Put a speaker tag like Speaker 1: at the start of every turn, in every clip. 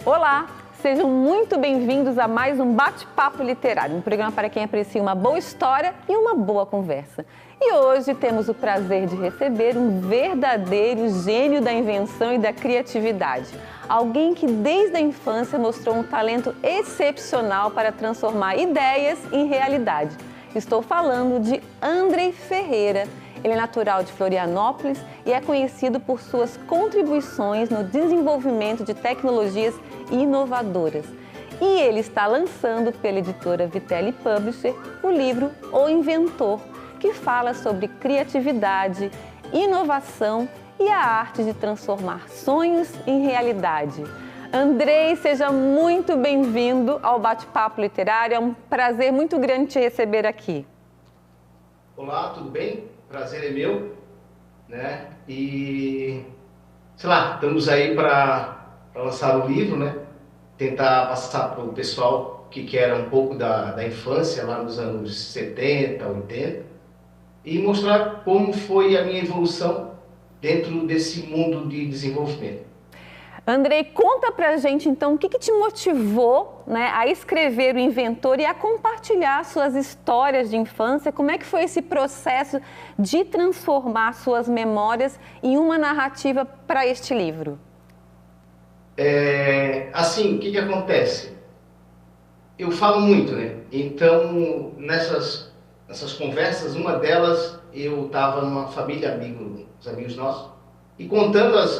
Speaker 1: Olá, sejam muito bem-vindos a mais um Bate-Papo Literário, um programa para quem aprecia uma boa história e uma boa conversa. E hoje temos o prazer de receber um verdadeiro gênio da invenção e da criatividade. Alguém que desde a infância mostrou um talento excepcional para transformar ideias em realidade. Estou falando de Andrei Ferreira. Ele é natural de Florianópolis e é conhecido por suas contribuições no desenvolvimento de tecnologias inovadoras. E ele está lançando pela editora Vitelli Publisher o livro O Inventor, que fala sobre criatividade, inovação e a arte de transformar sonhos em realidade. Andrei, seja muito bem-vindo ao Bate-Papo Literário. É um prazer muito grande te receber aqui.
Speaker 2: Olá, tudo bem? Prazer é meu, né? E, sei lá, estamos aí para lançar o livro, né? Tentar passar para o pessoal que quer um pouco da infância, lá nos anos 70, 80, e mostrar como foi a minha evolução dentro desse mundo de desenvolvimento.
Speaker 1: Andrei, conta pra gente então o que te motivou, né, a escrever O Inventor e a compartilhar suas histórias de infância. Como é que foi esse processo de transformar suas memórias em uma narrativa para este livro?
Speaker 2: Assim, o que acontece? Eu falo muito, né? Então, nessas conversas, uma delas, eu estava numa família, uns amigos nossos, e contando as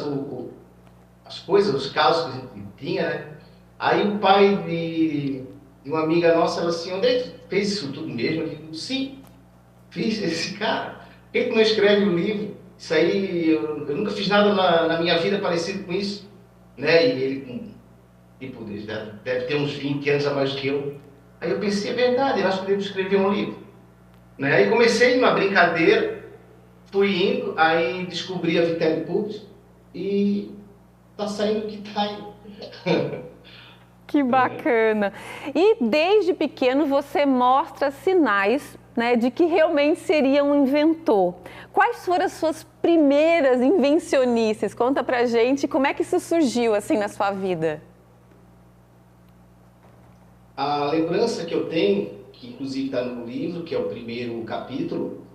Speaker 2: coisas, os casos que a gente tinha, né? Aí o pai de uma amiga nossa, ela assim, onde é que fez isso tudo mesmo? Eu digo, sim, fiz esse cara. Por que não escreve um livro? Isso aí, eu nunca fiz nada na minha vida parecido com isso, né? E ele, tipo, deve ter uns 20 anos a mais que eu. Aí eu pensei, é verdade, nós podemos escrever um livro. Né? Aí comecei uma brincadeira, fui indo, aí descobri a Vitelli Publisher e tá saindo o que tá aí.
Speaker 1: Que bacana! E desde pequeno você mostra sinais, né, de que realmente seria um inventor. Quais foram as suas primeiras invencionices? Conta pra gente como é que isso surgiu assim na sua vida.
Speaker 2: A lembrança que eu tenho, que inclusive está no livro, que é o primeiro capítulo,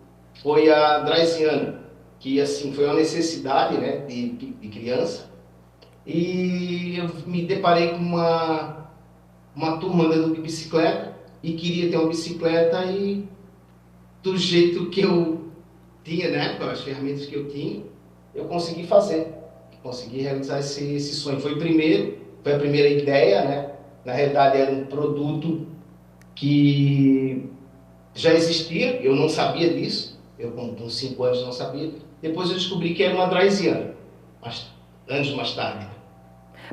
Speaker 2: foi a Draisiana, que assim foi uma necessidade, né, de criança. E eu me deparei com uma turma andando de bicicleta e queria ter uma bicicleta e do jeito que eu tinha, né, com as ferramentas que eu tinha, eu consegui fazer, consegui realizar esse sonho. Foi a primeira ideia, né? Na realidade era um produto que já existia, eu não sabia disso, eu com 5 anos não sabia. Depois eu descobri que era uma Draisiana, anos mais tarde.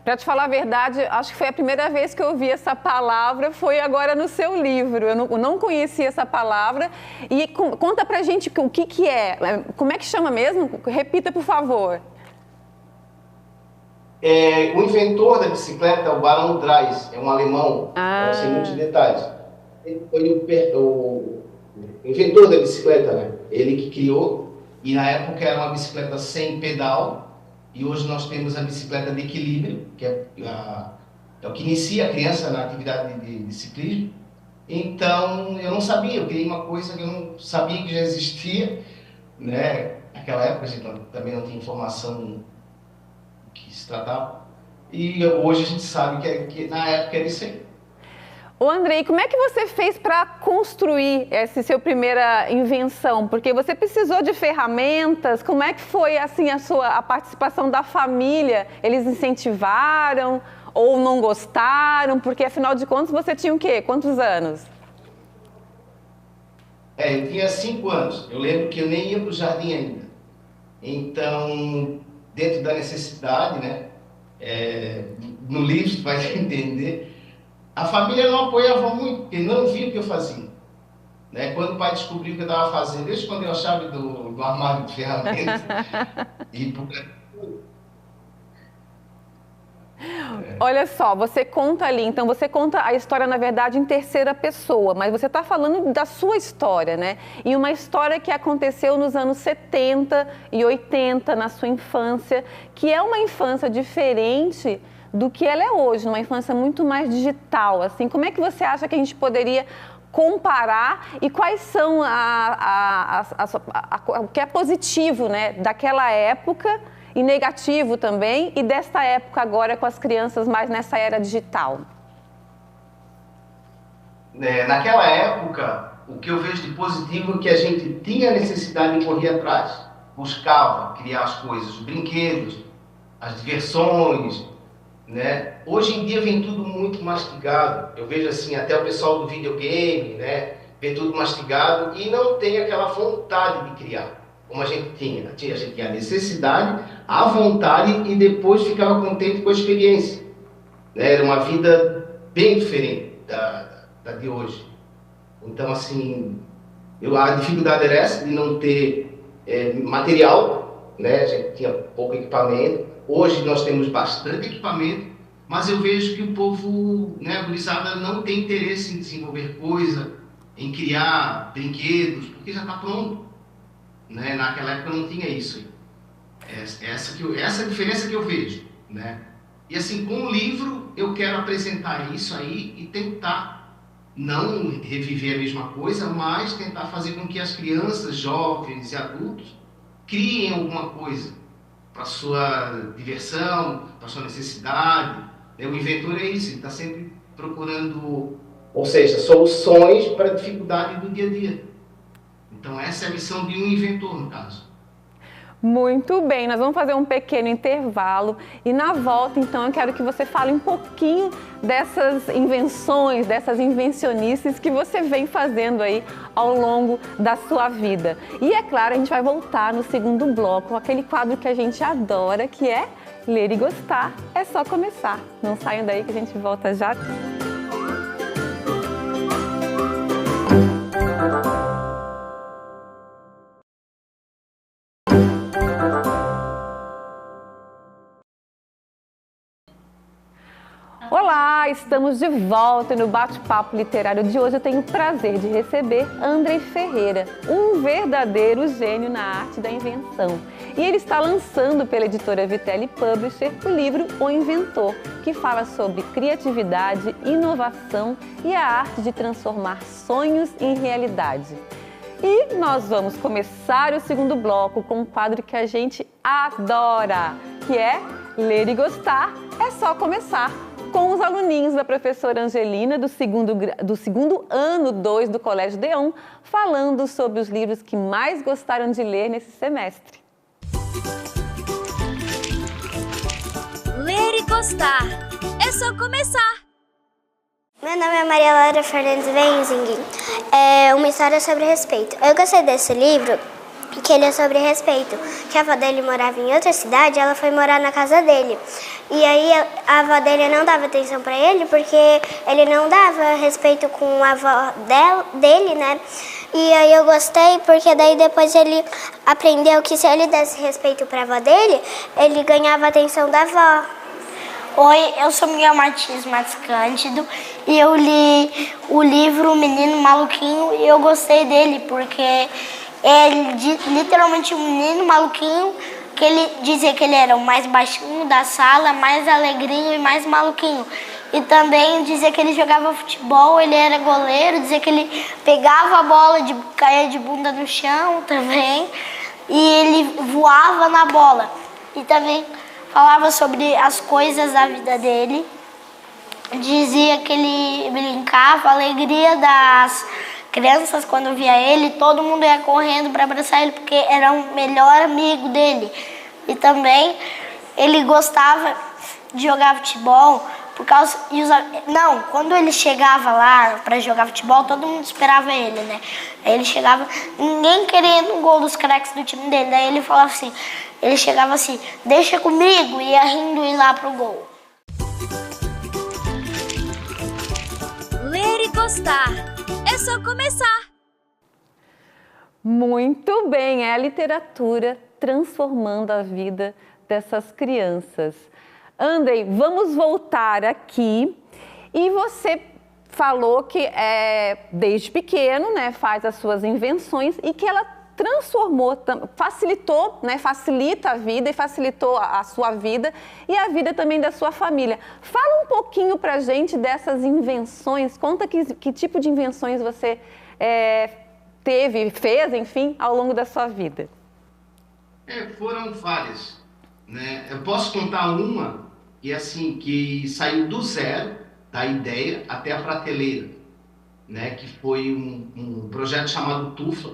Speaker 1: Para te falar a verdade, acho que foi a primeira vez que eu ouvi essa palavra, foi agora no seu livro. Eu não conhecia essa palavra. E conta pra gente o que é, como é que chama mesmo? Repita, por favor.
Speaker 2: O inventor da bicicleta é o Baron Drais, é um alemão, não sei muitos detalhes. Ele foi o inventor da bicicleta, né? Ele que criou, e na época era uma bicicleta sem pedal, e hoje nós temos a bicicleta de equilíbrio, que é o que inicia a criança na atividade de ciclismo. Então, eu não sabia, eu criei uma coisa que eu não sabia que já existia, né? Naquela época a gente também não tinha informação do que se tratava. E hoje a gente sabe que na época era isso aí.
Speaker 1: Ô Andrei, como é que você fez para construir essa sua primeira invenção? Porque você precisou de ferramentas, como é que foi assim a participação da família? Eles incentivaram ou não gostaram? Porque afinal de contas você tinha o quê? Quantos anos?
Speaker 2: Eu tinha 5 anos, eu lembro que eu nem ia para o jardim ainda. Então, dentro da necessidade, né? No livro você vai entender, a família não apoiava muito, porque não via o que eu fazia. Né? Quando o pai descobriu o que eu estava fazendo, eu escondeu a chave do armário de ferramentas.
Speaker 1: Olha só, você conta ali, então você conta a história, na verdade, em terceira pessoa, mas você está falando da sua história, né? E uma história que aconteceu nos anos 70 e 80, na sua infância, que é uma infância diferente do que ela é hoje, uma infância muito mais digital, assim. Como é que você acha que a gente poderia comparar e quais são o que é positivo, né, daquela época e negativo também, e desta época agora com as crianças mais nessa era digital?
Speaker 2: Naquela época, o que eu vejo de positivo é que a gente tinha a necessidade de correr atrás, buscava criar as coisas, os brinquedos, as diversões, né? Hoje em dia vem tudo muito mastigado. Eu vejo assim, até o pessoal do videogame, né, vê tudo mastigado e não tem aquela vontade de criar, como a gente tinha. A gente tinha a necessidade, a vontade e depois ficava contente com a experiência, né? Era uma vida bem diferente da de hoje. Então, assim, a dificuldade era essa, de não ter material, né? A gente tinha pouco equipamento. Hoje nós temos bastante equipamento, mas eu vejo que o povo, né, a gurizada, não tem interesse em desenvolver coisa, em criar brinquedos, porque já está pronto. Né? Naquela época não tinha isso. Essa diferença que eu vejo. Né? E assim, com o livro, eu quero apresentar isso aí e tentar não reviver a mesma coisa, mas tentar fazer com que as crianças, jovens e adultos criem alguma coisa para sua diversão, para sua necessidade. O inventor é isso, ele está sempre procurando, ou seja, soluções para a dificuldade do dia a dia. Então essa é a missão de um inventor, no caso.
Speaker 1: Muito bem, nós vamos fazer um pequeno intervalo e na volta, então, eu quero que você fale um pouquinho dessas invenções, dessas invencionices que você vem fazendo aí ao longo da sua vida. E é claro, a gente vai voltar no segundo bloco, aquele quadro que a gente adora, que é Ler e Gostar. É só começar. Não saiam daí que a gente volta já. Olá, estamos de volta no bate-papo literário de hoje. Eu tenho o prazer de receber Andrei Ferreira, um verdadeiro gênio na arte da invenção. E ele está lançando pela editora Vitelli Publisher o livro O Inventor, que fala sobre criatividade, inovação e a arte de transformar sonhos em realidade. E nós vamos começar o segundo bloco com um quadro que a gente adora, que é Ler e Gostar. É só começar, com os aluninhos da professora Angelina, do segundo ano 2 do Colégio Deon, falando sobre os livros que mais gostaram de ler nesse semestre.
Speaker 3: Ler e Gostar. É só começar.
Speaker 4: Meu nome é Maria Laura Fernandes Wenzing. É uma história sobre respeito. Eu gostei desse livro que ele é sobre respeito. Que a avó dele morava em outra cidade, ela foi morar na casa dele. E aí a avó dele não dava atenção para ele porque ele não dava respeito com a avó dele, né? E aí eu gostei porque daí depois ele aprendeu que se ele desse respeito para a avó dele, ele ganhava a atenção da avó.
Speaker 5: Oi, eu sou Miguel Martins Matos Cândido e eu li o livro Menino Maluquinho e eu gostei dele porque é literalmente um menino maluquinho que ele dizia que ele era o mais baixinho da sala, mais alegrinho e mais maluquinho. E também dizia que ele jogava futebol, ele era goleiro, dizia que ele pegava a bola, caía de bunda no chão também e ele voava na bola. E também falava sobre as coisas da vida dele, dizia que ele brincava, a alegria das crianças quando via ele, todo mundo ia correndo para abraçar ele porque era o melhor amigo dele. E também ele gostava de jogar futebol por causa quando ele chegava lá para jogar futebol, todo mundo esperava ele, né? Aí ele chegava, ninguém querendo um gol dos craques do time dele. Daí ele falava assim, ele chegava assim, deixa comigo, e ia rindo ir lá pro gol.
Speaker 3: Ler e Gostar. É só começar.
Speaker 1: Muito bem, é a literatura transformando a vida dessas crianças. Andrei, vamos voltar aqui. E você falou que desde pequeno, né, faz as suas invenções e que ela transformou, facilitou, né, facilita a vida e facilitou a sua vida e a vida também da sua família. Fala um pouquinho pra gente dessas invenções, conta que tipo de invenções você fez, enfim, ao longo da sua vida.
Speaker 2: Foram várias, né? Eu posso contar uma que saiu do zero, da ideia até a prateleira, né? Que foi um projeto chamado Tufa,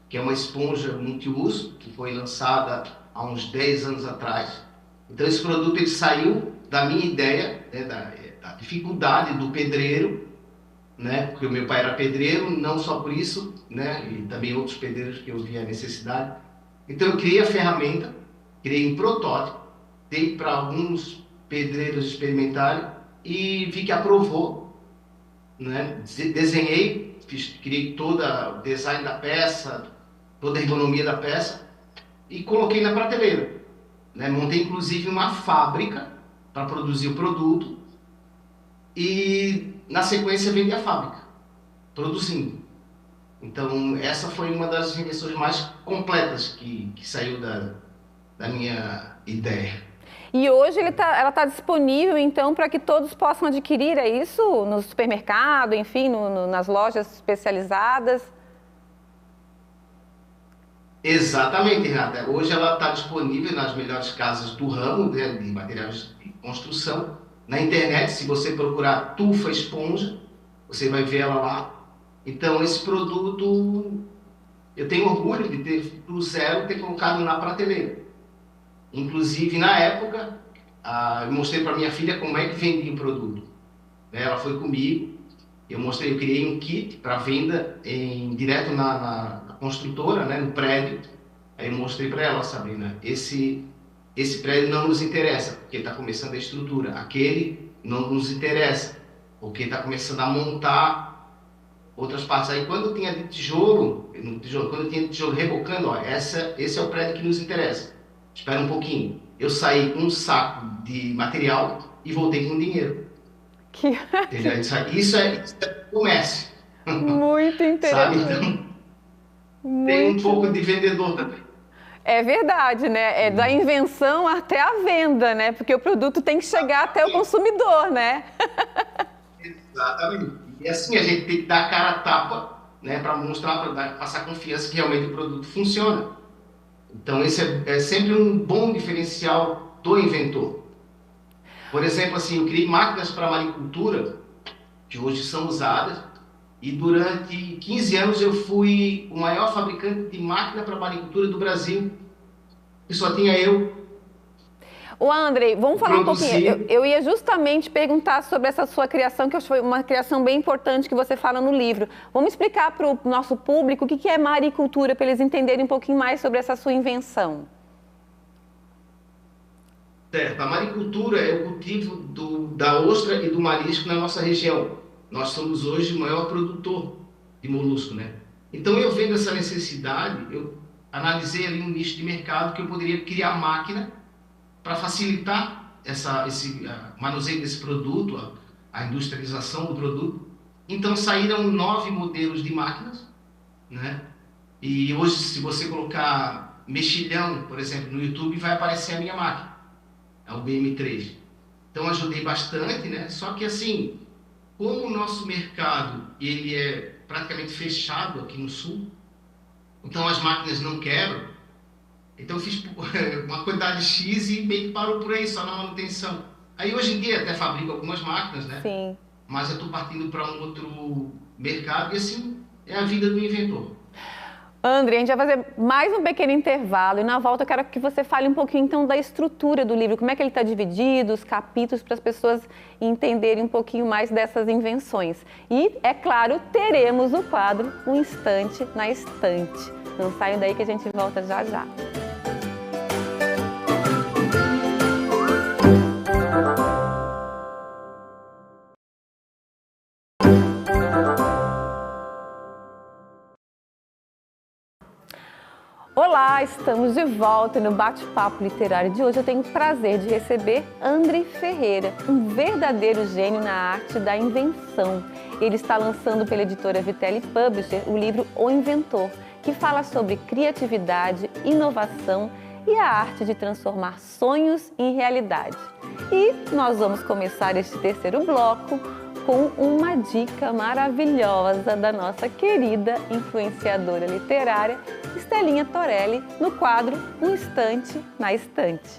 Speaker 2: que é uma esponja multiuso, que foi lançada há uns 10 anos atrás. Então esse produto ele saiu da minha ideia, né? da dificuldade do pedreiro, né? Porque o meu pai era pedreiro, não só por isso, né? E também outros pedreiros que eu via a necessidade. Então eu criei a ferramenta, criei um protótipo, dei para alguns pedreiros experimentarem e vi que aprovou, né? Desenhei, criei todo o design da peça, toda a ergonomia da peça e coloquei na prateleira, né? Montei inclusive uma fábrica para produzir o produto e na sequência vendi a fábrica, produzindo. Então essa foi uma das invenções mais completas que saiu da minha ideia.
Speaker 1: E hoje ela está disponível, então, para que todos possam adquirir, é isso? No supermercado, enfim, nas lojas especializadas?
Speaker 2: Exatamente, Renata. Hoje ela está disponível nas melhores casas do ramo, né, de materiais de construção. Na internet, se você procurar Tufa Esponja, você vai ver ela lá. Então, esse produto, eu tenho orgulho de ter, do zero, ter colocado na prateleira. Inclusive, na época, eu mostrei para minha filha como é que vendia o produto. Ela foi comigo, eu criei um kit para venda direto na construtora, né, no prédio. Aí eu mostrei para ela, Sabrina, esse prédio não nos interessa, porque está começando a estrutura. Aquele não nos interessa, porque está começando a montar outras partes. Aí quando tinha de tijolo, quando tinha de tijolo rebocando, esse é o prédio que nos interessa. Espera um pouquinho. Eu saí com um saco de material e voltei com dinheiro. Entendeu? Isso é comércio.
Speaker 1: Muito interessante.
Speaker 2: Sabe? Então, tem um pouco de vendedor também.
Speaker 1: É verdade, né? Da invenção até a venda, né? Porque o produto tem que chegar até o consumidor, né?
Speaker 2: Exatamente. E assim a gente tem que dar a cara a tapa, né? Para mostrar, para passar confiança que realmente o produto funciona. Então, esse é sempre um bom diferencial do inventor. Por exemplo, assim, eu criei máquinas para maricultura, que hoje são usadas, e durante 15 anos eu fui o maior fabricante de máquina para maricultura do Brasil, e só tinha eu.
Speaker 1: Ô, Andrei, vamos falar um pouquinho. Eu ia justamente perguntar sobre essa sua criação, que eu acho que foi uma criação bem importante que você fala no livro. Vamos explicar para o nosso público o que é maricultura, para eles entenderem um pouquinho mais sobre essa sua invenção.
Speaker 2: Certo, a maricultura é o cultivo da ostra e do marisco na nossa região. Nós somos hoje o maior produtor de molusco, né? Então, eu vendo essa necessidade, eu analisei ali um nicho de mercado que eu poderia criar máquina para facilitar esse manuseio desse produto, a industrialização do produto. Então saíram 9 modelos de máquinas, né? E hoje, se você colocar mexilhão, por exemplo, no YouTube, vai aparecer a minha máquina, é o BM3. Então ajudei bastante, né? Só que assim, como o nosso mercado ele é praticamente fechado aqui no sul, então as máquinas não quebram. Então eu fiz uma quantidade X e meio que parou por aí, só na manutenção. Aí hoje em dia até fabrico algumas máquinas, né?
Speaker 1: Sim.
Speaker 2: Mas eu estou partindo para um outro mercado e assim é a vida do inventor.
Speaker 1: André, a gente vai fazer mais um pequeno intervalo e na volta eu quero que você fale um pouquinho então da estrutura do livro, como é que ele está dividido, os capítulos, para as pessoas entenderem um pouquinho mais dessas invenções. E, é claro, teremos o quadro Um Instante na Estante. Não saiam daí que a gente volta já já. Olá, estamos de volta no Bate-Papo Literário de hoje. Eu tenho o prazer de receber Andrei Ferreira, um verdadeiro gênio na arte da invenção. Ele está lançando pela editora Vitelli Publisher o livro O Inventor, que fala sobre criatividade, inovação e a arte de transformar sonhos em realidade. E nós vamos começar este terceiro bloco com uma dica maravilhosa da nossa querida influenciadora literária, Estelinha Torelli, no quadro Um Instante na Estante.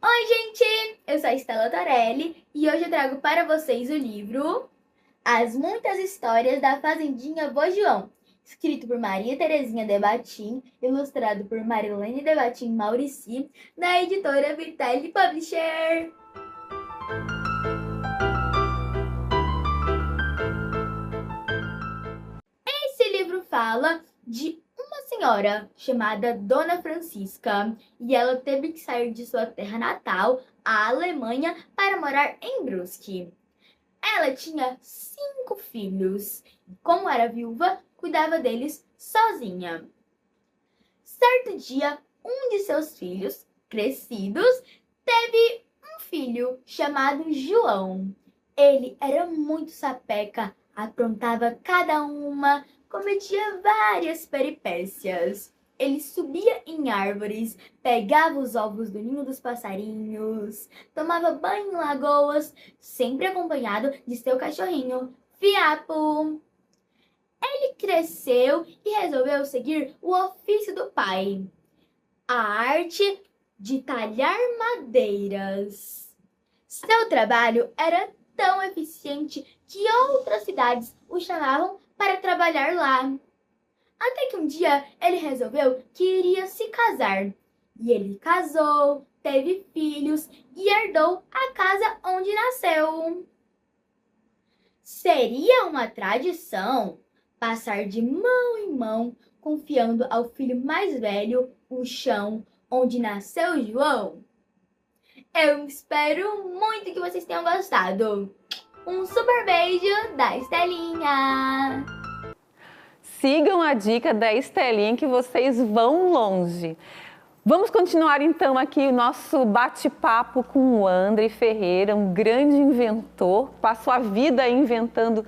Speaker 6: Oi, gente! Eu sou a Estela Torelli e hoje eu trago para vocês o livro As Muitas Histórias da Fazendinha Vô João, escrito por Maria Terezinha Debatim, ilustrado por Marilene Debatim Maurici, da editora Vitelli Publisher. Esse livro fala de uma senhora chamada Dona Francisca e ela teve que sair de sua terra natal, a Alemanha, para morar em Brusque. Ela tinha 5 filhos e, como era viúva, cuidava deles sozinha. Certo dia, um de seus filhos, crescidos, teve um filho chamado João. Ele era muito sapeca, aprontava cada uma, cometia várias peripécias. Ele subia em árvores, pegava os ovos do ninho dos passarinhos, tomava banho em lagoas, sempre acompanhado de seu cachorrinho, Fiapo. Ele cresceu e resolveu seguir o ofício do pai, a arte de talhar madeiras. Seu trabalho era tão eficiente que outras cidades o chamavam para trabalhar lá. Até que um dia ele resolveu que iria se casar. E ele casou, teve filhos e herdou a casa onde nasceu. Seria uma tradição passar de mão em mão, confiando ao filho mais velho o chão onde nasceu João? Eu espero muito que vocês tenham gostado. Um super beijo da Estelinha!
Speaker 1: Sigam a dica da Estelinha que vocês vão longe. Vamos continuar então aqui o nosso bate-papo com o Andrei Ferreira, um grande inventor, passou a vida inventando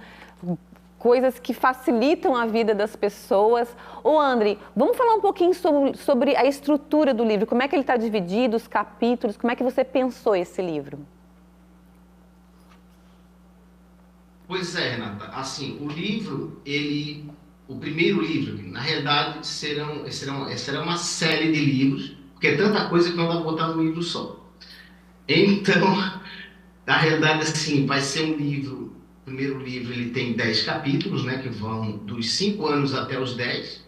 Speaker 1: coisas que facilitam a vida das pessoas. Ô Andrei, vamos falar um pouquinho sobre a estrutura do livro, como é que ele está dividido, os capítulos, como é que você pensou esse livro?
Speaker 2: Pois é, Renata, assim, o livro, o primeiro livro, na realidade, será uma série de livros, porque é tanta coisa que não dá para botar num livro só. Então, na realidade, assim, vai ser um livro. O primeiro livro ele tem 10 capítulos, né, que vão dos 5 anos até os 10,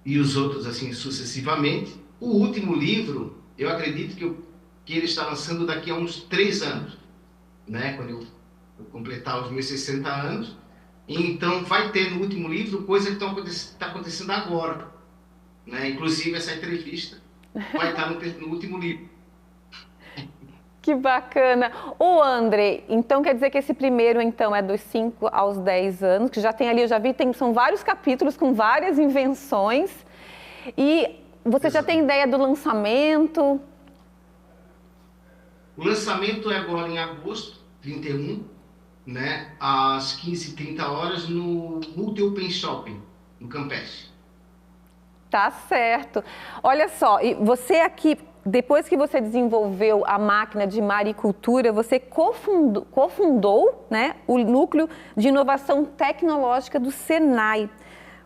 Speaker 2: e os outros assim sucessivamente. O último livro, eu acredito que ele está lançando daqui a uns 3 anos, né, quando eu completar os meus 60 anos. Então vai ter no último livro coisa que está acontecendo agora, né? Inclusive essa entrevista vai estar no último livro.
Speaker 1: Que bacana! Ô Andrei, então quer dizer que esse primeiro então é dos 5 aos 10 anos, que já tem ali, eu já vi, são vários capítulos com várias invenções. E você já tem ideia do lançamento?
Speaker 2: O lançamento é agora em agosto 31, né, às 15h30 no Multi Open Shopping, no Campeche.
Speaker 1: Tá certo. Olha só, e você aqui, depois que você desenvolveu a máquina de maricultura, você cofundou, né, o Núcleo de Inovação Tecnológica do Senai.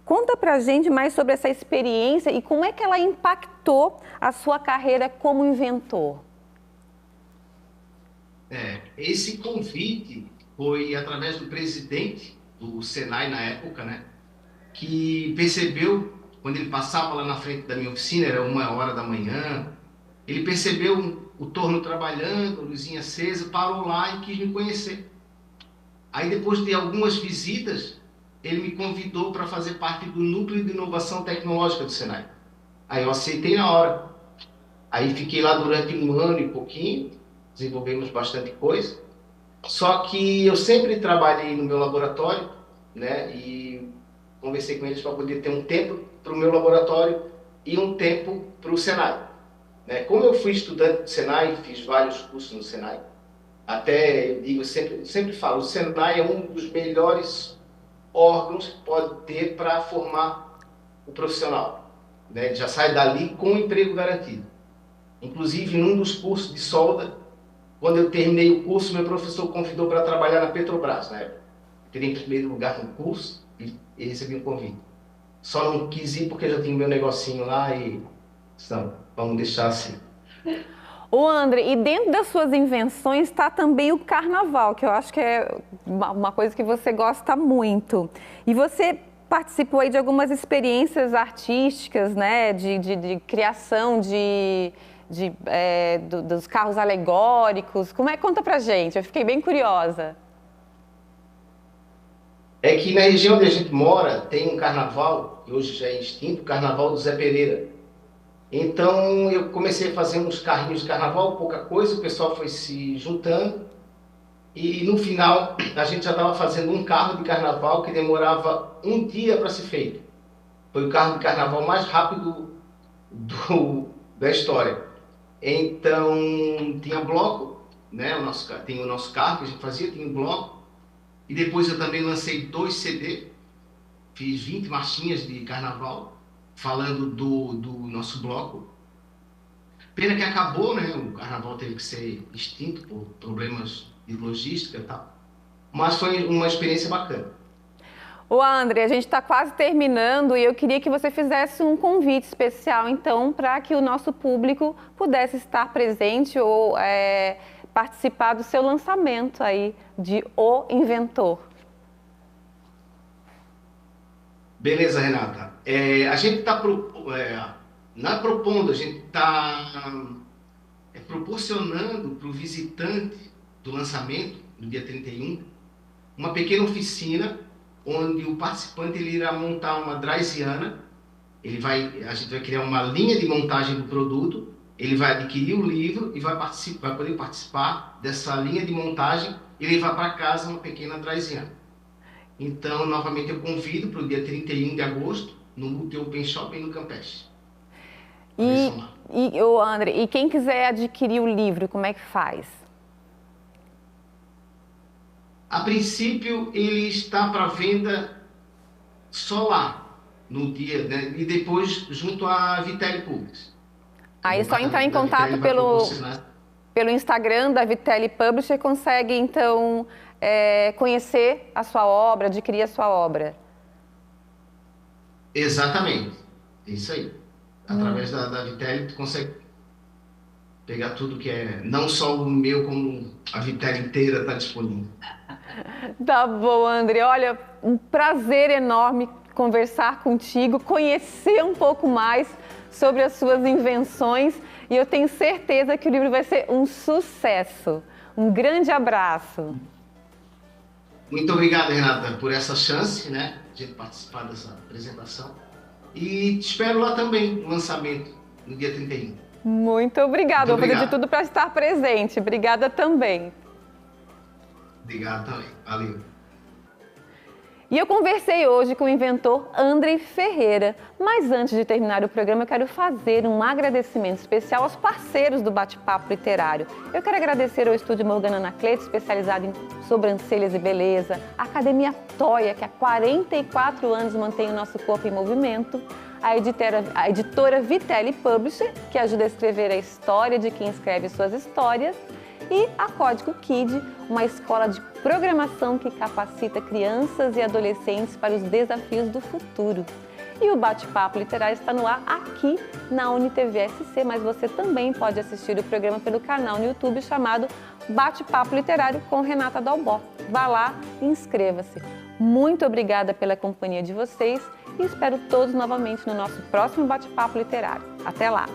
Speaker 1: Conta pra gente mais sobre essa experiência e como é que ela impactou a sua carreira como inventor.
Speaker 2: Esse convite foi através do presidente do Senai na época, né, que percebeu, quando ele passava lá na frente da minha oficina, era 1h da manhã, ele percebeu o torno trabalhando, a luzinha acesa, parou lá e quis me conhecer. Aí depois de algumas visitas, ele me convidou para fazer parte do Núcleo de Inovação Tecnológica do Senai. Aí eu aceitei na hora. Aí fiquei lá durante 1 ano e pouquinho, desenvolvemos bastante coisa. Só que eu sempre trabalhei no meu laboratório, né? E conversei com eles para poder ter um tempo para o meu laboratório e um tempo para o Senai. Né? Como eu fui estudante do Senai, fiz vários cursos no Senai, até eu digo, sempre falo, o Senai é um dos melhores órgãos que pode ter para formar o profissional. Né? Ele já sai dali com um emprego garantido. Inclusive, num dos cursos de solda, quando eu terminei o curso, meu professor convidou para trabalhar na Petrobras, na época. Eu teria em primeiro lugar no curso e recebi um convite. Só não quis ir porque já tinha meu negocinho lá e... Então, vamos deixar assim.
Speaker 1: Ô André, e dentro das suas invenções está também o carnaval, que eu acho que é uma coisa que você gosta muito. E você participou aí de algumas experiências artísticas, né, de criação dos carros alegóricos. Conta pra gente, eu fiquei bem curiosa.
Speaker 2: É que na região onde a gente mora tem um carnaval, que hoje já é extinto, o Carnaval do Zé Pereira. Então eu comecei a fazer uns carrinhos de carnaval, pouca coisa, o pessoal foi se juntando e no final a gente já estava fazendo um carro de carnaval que demorava um dia para ser feito. Foi o carro de carnaval mais rápido da história. Então tinha bloco, né? Tem o nosso carro que a gente fazia, tinha um bloco. E depois eu também lancei 2 CD, fiz 20 marchinhas de carnaval, falando do nosso bloco. Pena que acabou, né? O carnaval teve que ser extinto por problemas de logística e tal. Mas foi uma experiência bacana.
Speaker 1: Ô André, a gente está quase terminando e eu queria que você fizesse um convite especial, então, para que o nosso público pudesse estar presente ou participar do seu lançamento aí de O Inventor.
Speaker 2: Beleza, Renata. A gente está propondo, a gente está proporcionando para o visitante do lançamento, no dia 31, uma pequena oficina onde o participante ele irá montar uma draisiana. A gente vai criar uma linha de montagem do produto, ele vai adquirir o livro e vai poder participar dessa linha de montagem e levar para casa uma pequena draisiana. Então, novamente, eu convido para o dia 31 de agosto, no Multi Open Shopping no Campeche.
Speaker 1: André, e quem quiser adquirir o livro, como é que faz?
Speaker 2: A princípio, ele está para venda só lá, no dia, né? E depois junto à Vitelli Publishers.
Speaker 1: Aí é só entrar em contato pelo Instagram da Vitelli Publisher, consegue, então, conhecer a sua obra, adquirir a sua obra.
Speaker 2: Exatamente, é isso aí. Através da Vitelli, tu consegue pegar tudo que é, não só o meu, como a Vitelli inteira está disponível.
Speaker 1: Tá bom, André. Olha, um prazer enorme conversar contigo, conhecer um pouco mais sobre as suas invenções e eu tenho certeza que o livro vai ser um sucesso. Um grande abraço.
Speaker 2: Muito obrigado, Renata, por essa chance, né, de participar dessa apresentação. E te espero lá também, no lançamento, no dia 31.
Speaker 1: Muito obrigada. Vou fazer de tudo para estar presente. Obrigada também.
Speaker 2: Obrigado também. Valeu.
Speaker 1: E eu conversei hoje com o inventor André Ferreira. Mas antes de terminar o programa, eu quero fazer um agradecimento especial aos parceiros do Bate-Papo Literário. Eu quero agradecer ao Estúdio Morgana Anacleto, especializado em sobrancelhas e beleza, a Academia Toia, que há 44 anos mantém o nosso corpo em movimento, a editora Vitelli Publisher, que ajuda a escrever a história de quem escreve suas histórias, e a Código Kid, uma escola de programação que capacita crianças e adolescentes para os desafios do futuro. E o Bate-Papo Literário está no ar aqui na UniTV SC, mas você também pode assistir o programa pelo canal no YouTube chamado Bate-Papo Literário com Renata Dalbó. Vá lá e inscreva-se. Muito obrigada pela companhia de vocês e espero todos novamente no nosso próximo Bate-Papo Literário. Até lá!